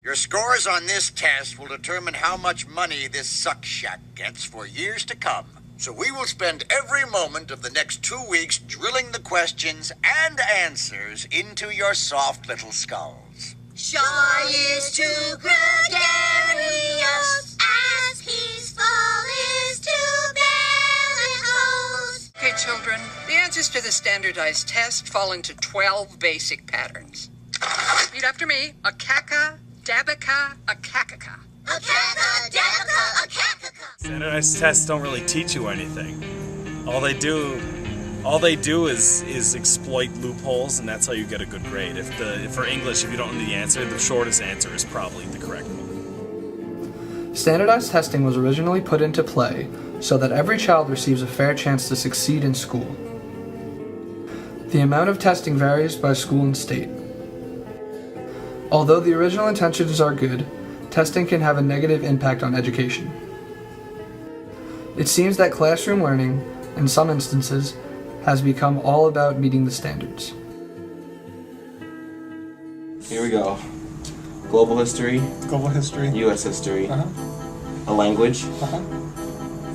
Your scores on this test will determine how much money this suck shack gets for years to come. So we will spend every moment of the next 2 weeks drilling the questions and answers into your soft little skulls. Sure is too gregarious, as peaceful is too bellicose. Okay, children, the answers to the standardized test fall into 12 basic patterns. Repeat after me. Akaka, dabaka, akakaka. Akaka, dabaka, akakaka. Standardized tests don't really teach you anything. All they do is exploit loopholes, and that's how you get a good grade. For English, if you don't know the answer, the shortest answer is probably the correct one. Standardized testing was originally put into play so that every child receives a fair chance to succeed in school. The amount of testing varies by school and state. Although the original intentions are good, testing can have a negative impact on education. It seems that classroom learning, in some instances, has become all about meeting the standards. Here we go. Global history. Global history. U.S. history. A language.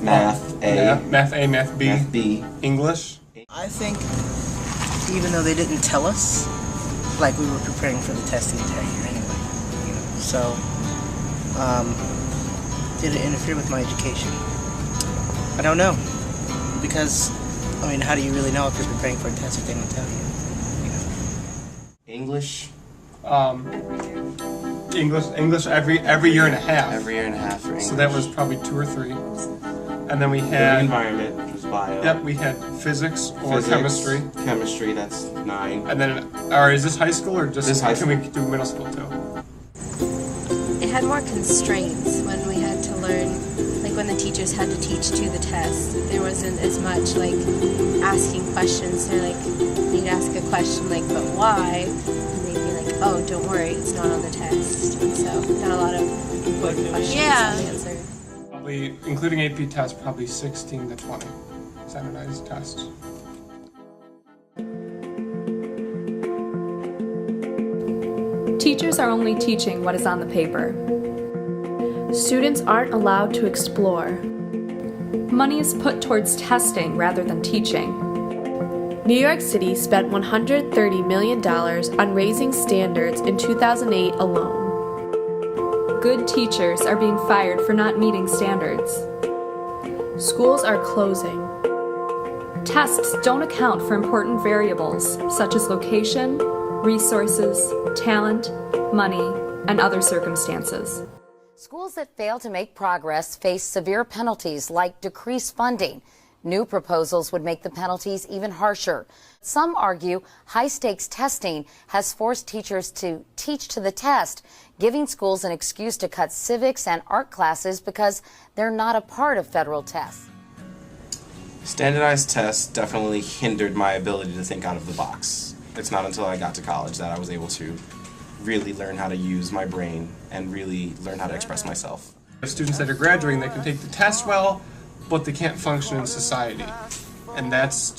Math A. Math A, Math B. Math B. English. I think even though they didn't tell us, like we were preparing for the test the entire year anyway, you know. So, did it interfere with my education? I don't know, because I mean, how do you really know if you're preparing for a test if they don't tell you? You know. English. English every year and a half. Every year and a half for English. So that was probably 2 or 3. And then we The had environment, which was bio. Yep, we had physics or chemistry. Chemistry, that's 9. And then, or is this high school or just This high can we do middle school too? It had more constraints when we had to learn, like when the teachers had to teach to the test. There wasn't as much like asking questions. They're like, you'd ask a question like, but why? And they'd be like, oh, don't worry, it's not on the test. And so not a lot of important questions to answer. Probably, including AP tests, probably 16 to 20 standardized tests. Teachers are only teaching what is on the paper. Students aren't allowed to explore. Money is put towards testing rather than teaching. New York City spent $130 million on raising standards in 2008 alone. Good teachers are being fired for not meeting standards. Schools are closing. Tests don't account for important variables such as location, resources, talent, money, and other circumstances. Schools that fail to make progress face severe penalties like decreased funding. New proposals would make the penalties even harsher. Some argue high-stakes testing has forced teachers to teach to the test, giving schools an excuse to cut civics and art classes because they're not a part of federal tests. Standardized tests definitely hindered my ability to think out of the box. It's not until I got to college that I was able to really learn how to use my brain and really learn how to express myself. Students that are graduating, they can take the test well, but they can't function in society. And that's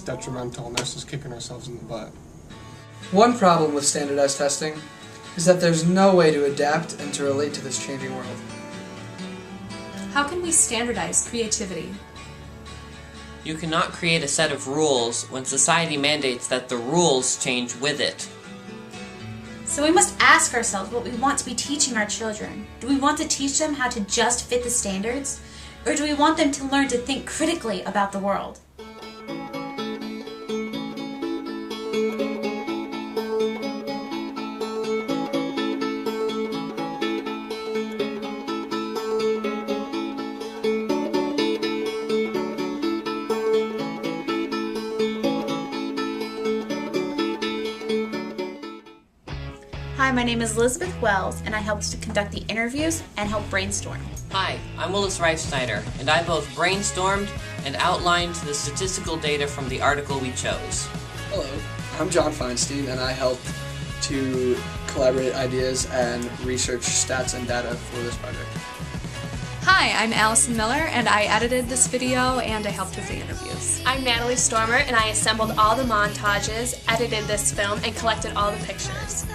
detrimental, and that's just kicking ourselves in the butt. One problem with standardized testing is that there's no way to adapt and to relate to this changing world. How can we standardize creativity? You cannot create a set of rules when society mandates that the rules change with it. So we must ask ourselves what we want to be teaching our children. Do we want to teach them how to just fit the standards? Or do we want them to learn to think critically about the world? Hi, my name is Elizabeth Wells, and I helped to conduct the interviews and help brainstorm. Hi, I'm Willis Reifsnyder, and I both brainstormed and outlined the statistical data from the article we chose. Hello, I'm John Feinstein, and I helped to collaborate ideas and research stats and data for this project. Hi, I'm Allison Miller, and I edited this video and I helped with the interviews. I'm Natalie Stormer, and I assembled all the montages, edited this film, and collected all the pictures.